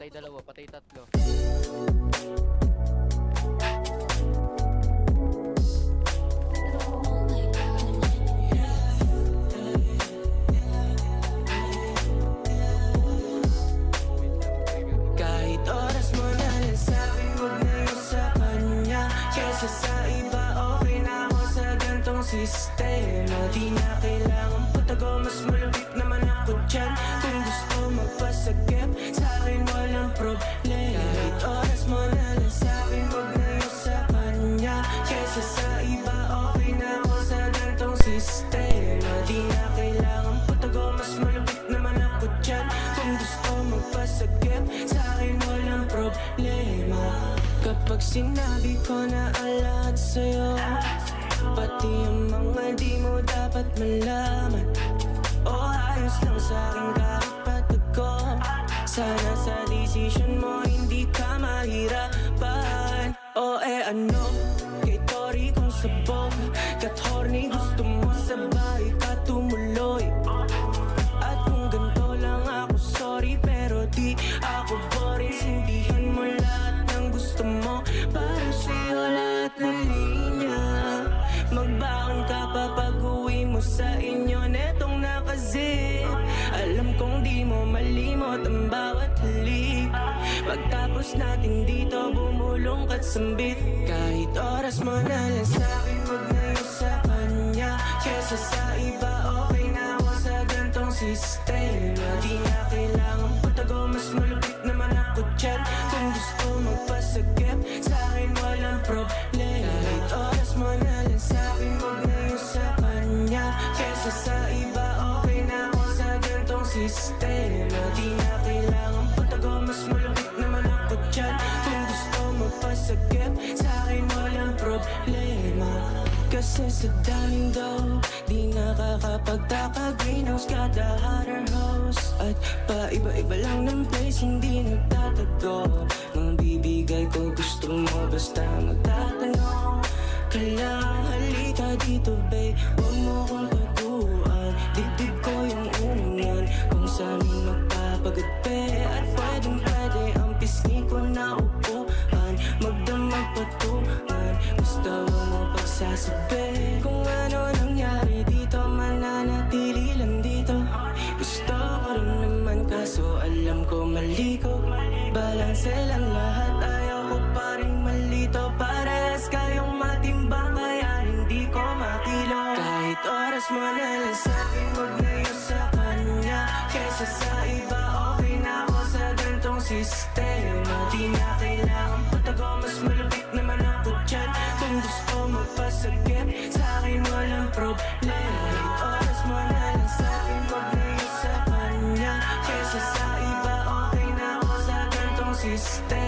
Patay dalawa, patay tatlo. Kahit oras mo na lang sa'kin, huwag na yung sa kanya. Kesa sa iba, okay na ako sa gantong sistema. Di na kailangan patago, mas malupit naman ako dyan. Kung gusto magpasagip, sa'kin walang problema. Kahit oras mo na lang sa'kin, huwag na yung sa kanya. Kesa sa iba, okay na ako sa gantong sistema. Di na kailangan patago, mas malupit naman ako dyan. Kung gusto magpasagip, sa'kin walang problema. Kapag sinabi ko na ang lahat sa'yo, pati ang mga di mo dapat malaman, o ayos lang sa'kin kahit patago. Sana sa desisyon mo hindi ka mahirapan. O ano, kay Tori kong sabog, kat horny gusto mo sabay ka tumuloy. At kung ganito lang ako, sorry, pero di ako boring. Sindihan mo lahat ng gusto mo, para sa'yo lahat ng linya. Magbaon ka pa pag-uwi mo sa inyo netong nakazip. Alam kong di mo malimot ang bawat halik. Pagtapos natin dito, bumulong ka't sambit. Kahit oras mo na lang sa'kin, huwag na yung sa kanya. Kesa sa iba, okay na ako sa gantong sistema. Di na kailangan patago, mas malupit naman ako dyan. Kung gusto magpasagip, sa'kin walang problema. Kahit oras mo na lang sa'kin, huwag na yung sa kanya. Kesa sa iba, okay na ako sa gantong sistema. Di na kailangan patago, mas malupit naman ako dyan. Kung gusto magpasagip, sa'kin walang problema. Kasi sa daming daw, di nakakapagtaka. Greenhouse kada hotter house. At paiba-iba lang ng place, hindi nagtatago. Mga bibigay ko gusto mo basta magtatanong. Kailangan halika dito babe, huwag mo kong taguan. Dibdib ko yung ungan, kung sa'min magpapagatpe. At pwedeng-pwede ang pisngi ko na upuan. Magdamag patungan, gusto mo pagsasabi. Kung ano nangyari dito, mananatili lang dito. Gusto ko rin naman kaso alam ko mali ko. Balanse lang lahat, ayaw ko pa rin malito. Parehas kayong matimbang kaya hindi ko makilo. Kahit oras mo na lang sa'kin, huwag na yung sa kanya. Kesa sa iba, okay na ako sa gantong sistema. Di na kailangan patago, mas malupit naman ako dyan. Kung gusto magpasagip, sa'kin walang problema. Kahit oras mo na lang sa'kin, huwag na yung sa kanya. Kesa sa iba, okay na ako sa gantong sistema.